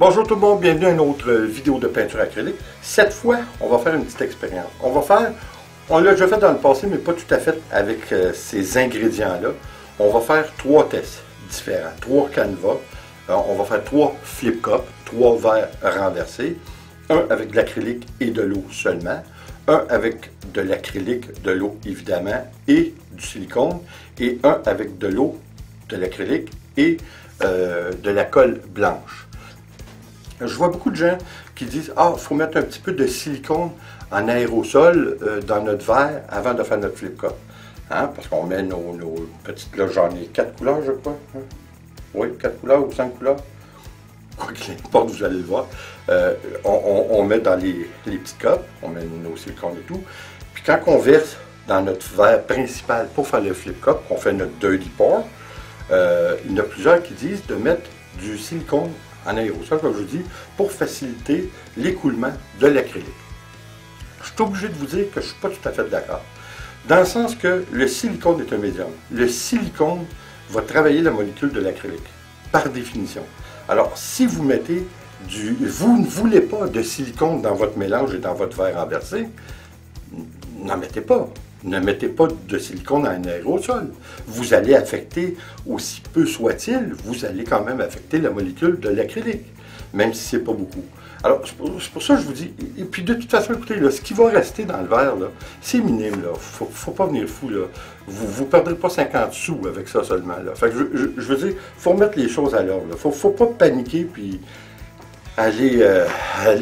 Bonjour tout le monde, bienvenue à une autre vidéo de peinture acrylique. Cette fois, on va faire une petite expérience. On l'a déjà fait dans le passé, mais pas tout à fait avec ces ingrédients-là. On va faire 3 tests différents, 3 canevas. On va faire 3 flip cups, 3 verres renversés. Un avec de l'acrylique et de l'eau seulement. Un avec de l'acrylique, de l'eau évidemment, et du silicone. Et un avec de l'eau, de l'acrylique et de la colle blanche. Je vois beaucoup de gens qui disent « Ah, il faut mettre un petit peu de silicone en aérosol dans notre verre avant de faire notre flip cup. Hein? » Parce qu'on met nos petites... Là, j'en ai 4 couleurs, je crois. Hein? Oui, 4 couleurs ou 5 couleurs. Quoi qu'il importe, vous allez le voir. On met dans les petits cups, on met nos silicones et tout. Puis quand on verse dans notre verre principal pour faire le flip cup, on fait notre dirty pour, il y en a plusieurs qui disent de mettre du silicone en aérosol, comme je vous dis, pour faciliter l'écoulement de l'acrylique. Je suis obligé de vous dire que je ne suis pas tout à fait d'accord. Dans le sens que le silicone est un médium. Le silicone va travailler la molécule de l'acrylique, par définition. Alors, si vous mettez vous ne voulez pas de silicone dans votre mélange et dans votre verre renversé, n'en mettez pas. Ne mettez pas de silicone en aérosol. Vous allez affecter, aussi peu soit-il, vous allez quand même affecter la molécule de l'acrylique, même si c'est pas beaucoup. Alors, c'est pour ça que je vous dis, et puis de toute façon, écoutez, là, ce qui va rester dans le verre, c'est minime, là. Faut pas venir fou, là. Vous ne perdrez pas 50 sous avec ça seulement, là. Fait que je veux dire, il faut remettre les choses à l'ordre, là. Faut pas paniquer, puis aller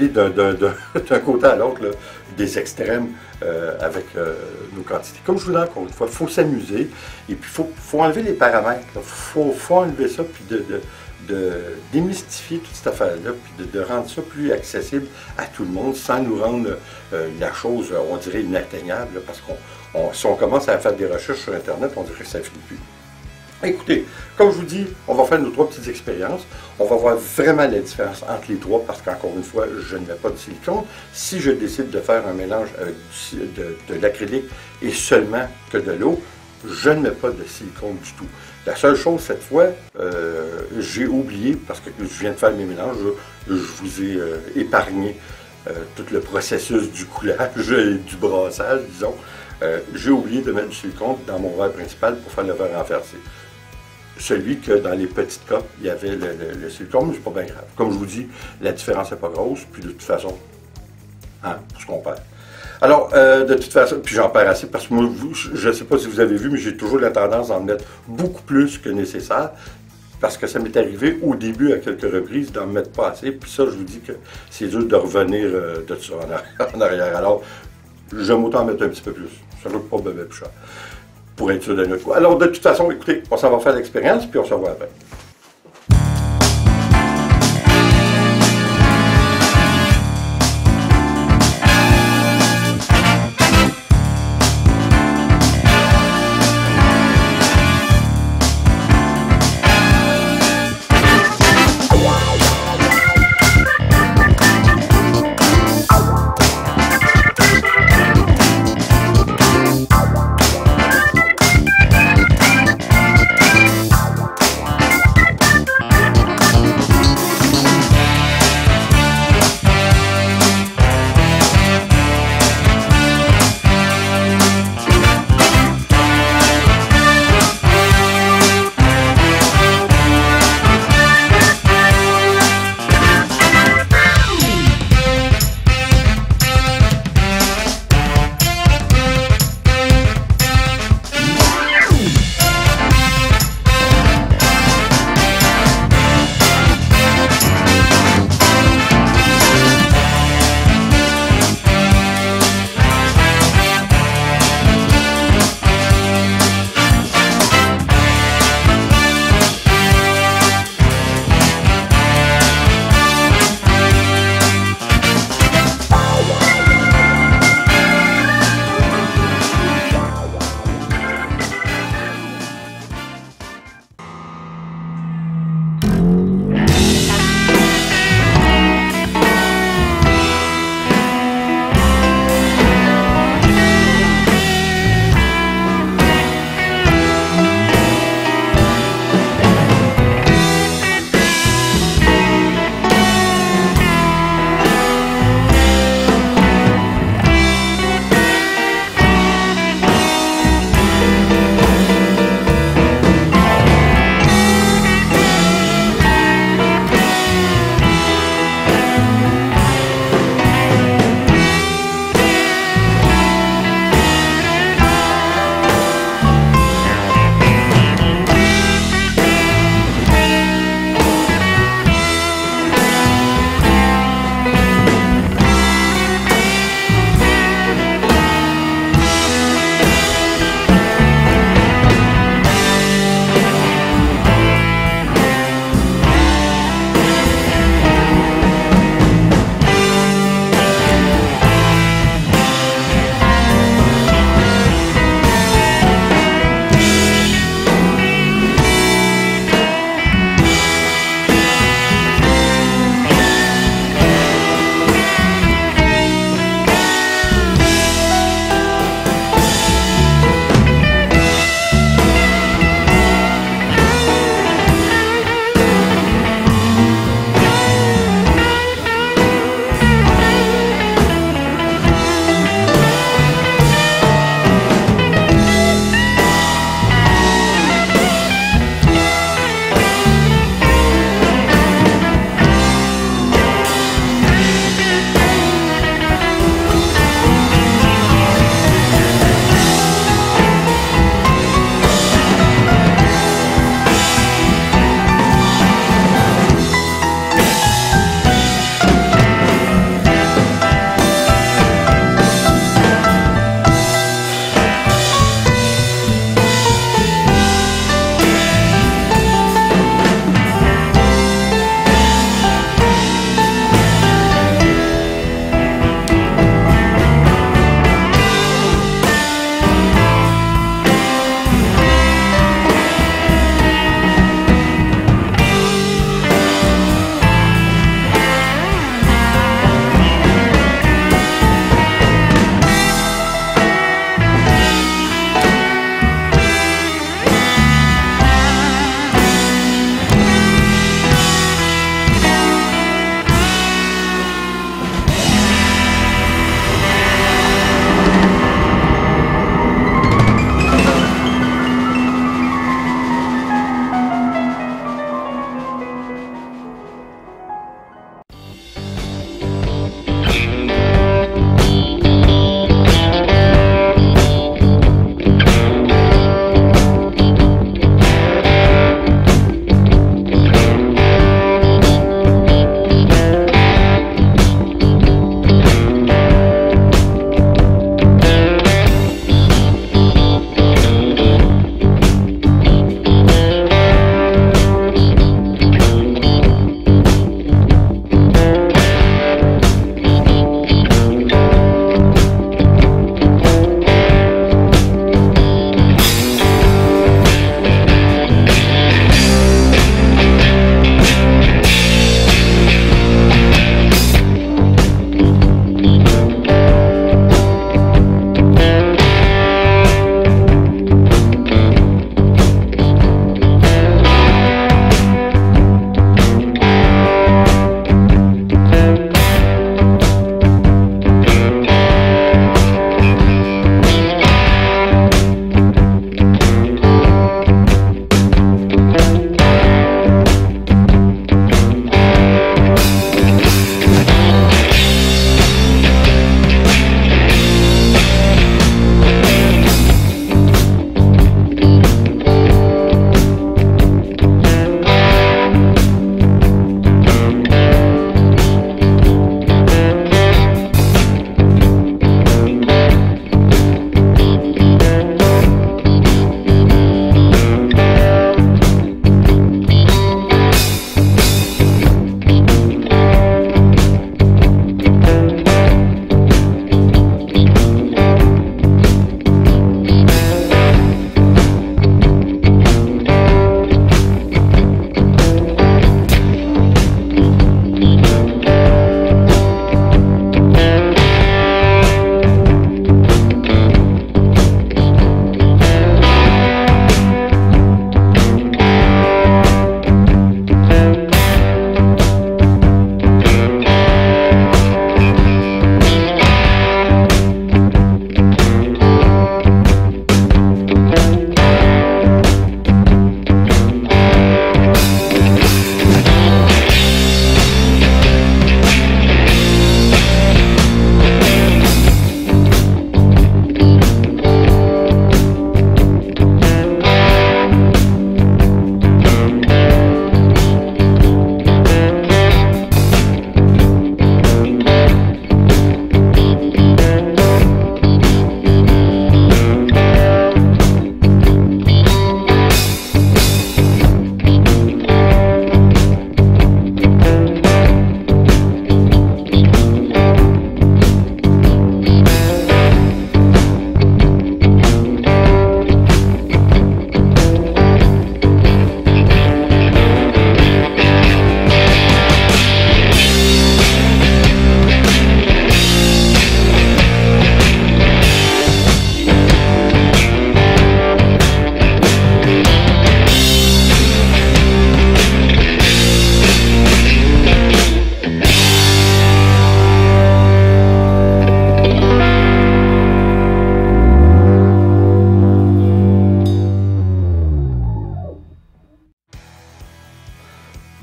d'un côté à l'autre, des extrêmes avec nos quantités. Comme je vous dis encore une fois, il faut s'amuser et puis il faut enlever les paramètres. Il faut enlever ça puis de démystifier toute cette affaire-là puis de rendre ça plus accessible à tout le monde sans nous rendre la chose, on dirait, inatteignable. Parce que si on commence à faire des recherches sur Internet, on dirait que ça ne finit plus. Écoutez, comme je vous dis, on va faire nos 3 petites expériences. On va voir vraiment la différence entre les 3 parce qu'encore une fois, je ne mets pas de silicone. Si je décide de faire un mélange avec de l'acrylique et seulement que de l'eau, je ne mets pas de silicone du tout. La seule chose cette fois, j'ai oublié, parce que je viens de faire mes mélanges, je vous ai épargné tout le processus du coulage et du brassage, disons. J'ai oublié de mettre du silicone dans mon verre principal pour faire le verre renversé. Celui que dans les petites copes, il y avait le silicone, mais c'est pas bien grave. Comme je vous dis, la différence n'est pas grosse, puis de toute façon, hein, pour ce qu'on perd. Alors, de toute façon, puis j'en perds assez, parce que moi, je ne sais pas si vous avez vu, mais j'ai toujours la tendance d'en mettre beaucoup plus que nécessaire, parce que ça m'est arrivé au début à quelques reprises d'en mettre pas assez, puis ça, je vous dis que c'est dur de revenir de ça en arrière. Alors, j'aime autant en mettre un petit peu plus. Ça ne coûte pas bébé plus cher. Pour être sûr de notre coup. Alors, de toute façon, écoutez, on s'en va faire l'expérience, puis on se revoit après.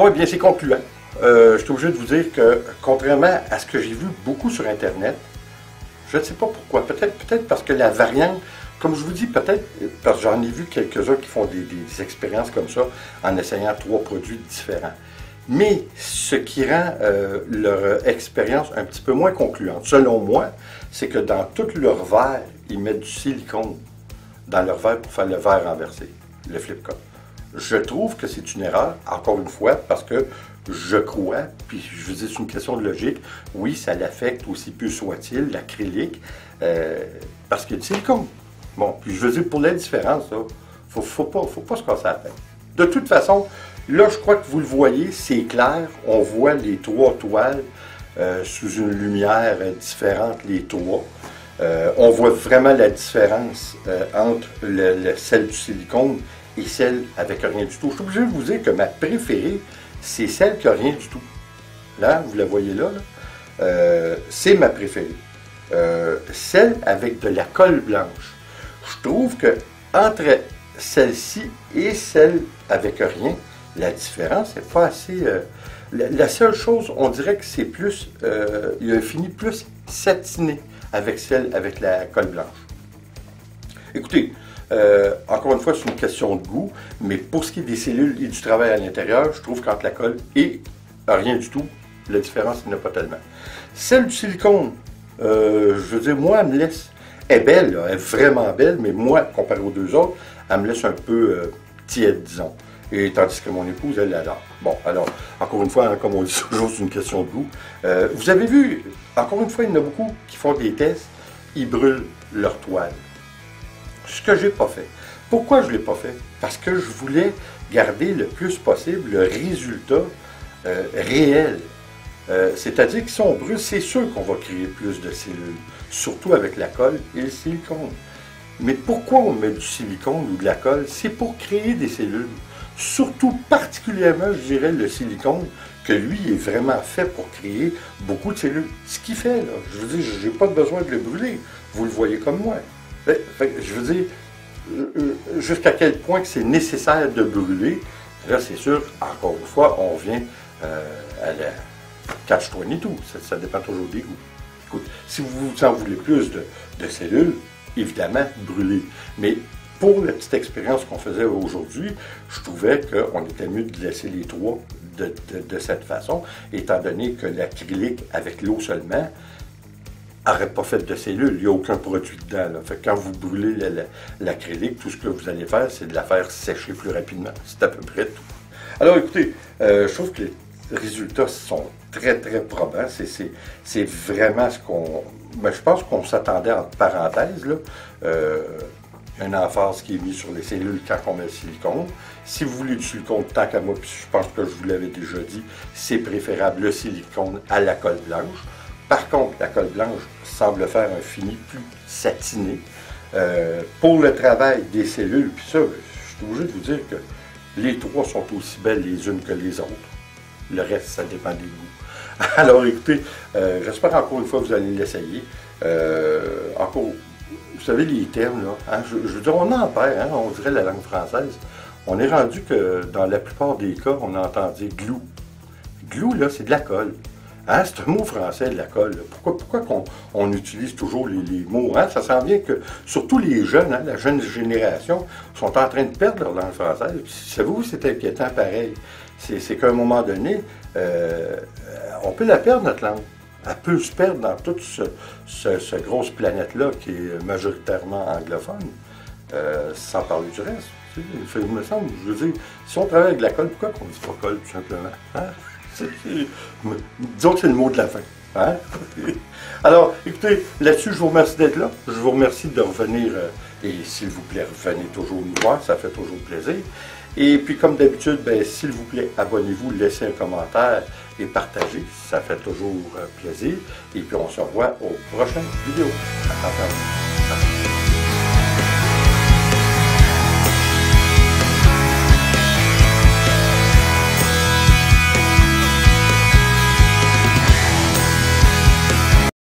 Bon, eh bien, c'est concluant. Je suis obligé de vous dire que, contrairement à ce que j'ai vu beaucoup sur Internet, je ne sais pas pourquoi, peut-être parce que la variante, comme je vous dis, peut-être parce que j'en ai vu quelques-uns qui font des expériences comme ça en essayant 3 produits différents. Mais ce qui rend leur expérience un petit peu moins concluante, selon moi, c'est que dans tout leur verre, ils mettent du silicone dans leur verre pour faire le verre renversé, le flip cup. Je trouve que c'est une erreur, encore une fois, parce que je crois, puis je vous dis, c'est une question de logique, oui, ça l'affecte aussi peu soit-il, l'acrylique, parce qu'il y a du silicone. Bon, puis je veux dire, pour la différence, faut pas se casser la tête. De toute façon, là, je crois que vous le voyez, c'est clair, on voit les 3 toiles sous une lumière différente, les 3. On voit vraiment la différence entre celle du silicone et celle avec rien du tout. Je suis obligé de vous dire que ma préférée, c'est celle qui n'a rien du tout. Là, vous la voyez là, c'est ma préférée. Celle avec de la colle blanche. Je trouve que entre celle-ci et celle avec rien, la différence n'est pas assez... la seule chose, on dirait que c'est plus... il y a un fini plus satiné avec celle avec la colle blanche. Écoutez, encore une fois, c'est une question de goût, mais pour ce qui est des cellules et du travail à l'intérieur, je trouve qu'entre la colle et rien du tout, la différence, il n'y en a pas tellement. Celle du silicone, je veux dire, moi, elle me laisse... Elle est belle, là, elle est vraiment belle, mais moi, comparé aux 2 autres, elle me laisse un peu tiède, disons. Et tandis que mon épouse, elle l'adore. Bon, alors, encore une fois, hein, comme on dit toujours, c'est une question de goût. Vous avez vu, encore une fois, il y en a beaucoup qui font des tests, ils brûlent leur toile. Ce que je n'ai pas fait. Pourquoi je ne l'ai pas fait? Parce que je voulais garder le plus possible le résultat réel. C'est-à-dire que si on brûle, c'est sûr qu'on va créer plus de cellules, surtout avec la colle et le silicone. Mais pourquoi on met du silicone ou de la colle? C'est pour créer des cellules. Surtout, particulièrement, je dirais, le silicone, que lui est vraiment fait pour créer beaucoup de cellules. Ce qu'il fait, là, je veux dire, je n'ai pas besoin de le brûler. Vous le voyez comme moi. Je veux dire, jusqu'à quel point que c'est nécessaire de brûler, là, c'est sûr, encore une fois, on vient à la catch-22. Ça dépend toujours des goûts. Écoute, si vous en voulez plus de cellules, évidemment, brûlez. Mais pour la petite expérience qu'on faisait aujourd'hui, je trouvais qu'on était mieux de laisser les 3 de cette façon, étant donné que l'acrylique avec l'eau seulement n'aurait pas fait de cellules. Il n'y a aucun produit dedans. Là. Fait que quand vous brûlez l'acrylique, tout ce que vous allez faire, c'est de la faire sécher plus rapidement. C'est à peu près tout. Alors écoutez, je trouve que les résultats sont très, très probants. C'est vraiment ce qu'on... Ben, je pense qu'on s'attendait entre parenthèses, là. Un emphase qui est mis sur les cellules quand on met le silicone. Si vous voulez du silicone, tant qu'à moi, puis je pense que je vous l'avais déjà dit, c'est préférable le silicone à la colle blanche. Par contre, la colle blanche semble faire un fini plus satiné. Pour le travail des cellules, puis ça, je suis obligé de vous dire que les 3 sont aussi belles les unes que les autres. Le reste, ça dépend des goûts. Alors écoutez, j'espère encore une fois que vous allez l'essayer. Vous savez, les termes, là, hein, je veux dire, on en perd, hein, on dirait la langue française. On est rendu que, dans la plupart des cas, on entend dire glue. Glue, là, c'est de la colle. Hein, c'est un mot français, de la colle. Pourquoi on utilise toujours les mots? Hein? Ça s'en vient que, surtout les jeunes, hein, la jeune génération, sont en train de perdre leur langue française. Savez-vous, c'est inquiétant pareil. C'est qu'à un moment donné, on peut la perdre, notre langue. Elle peut se perdre dans toute cette grosse planète-là qui est majoritairement anglophone, sans parler du reste. Il me semble, je veux dire, si on travaille avec de la colle, pourquoi qu'on ne dit pas colle, tout simplement? Hein? Disons que c'est le mot de la fin. Hein? Alors, écoutez, là-dessus, je vous remercie d'être là. Je vous remercie de revenir, et s'il vous plaît, revenez toujours nous voir, ça fait toujours plaisir. Et puis, comme d'habitude, ben, s'il vous plaît, abonnez-vous, laissez un commentaire et partagez, ça fait toujours plaisir. Et puis, on se revoit aux prochaines vidéos. À bientôt.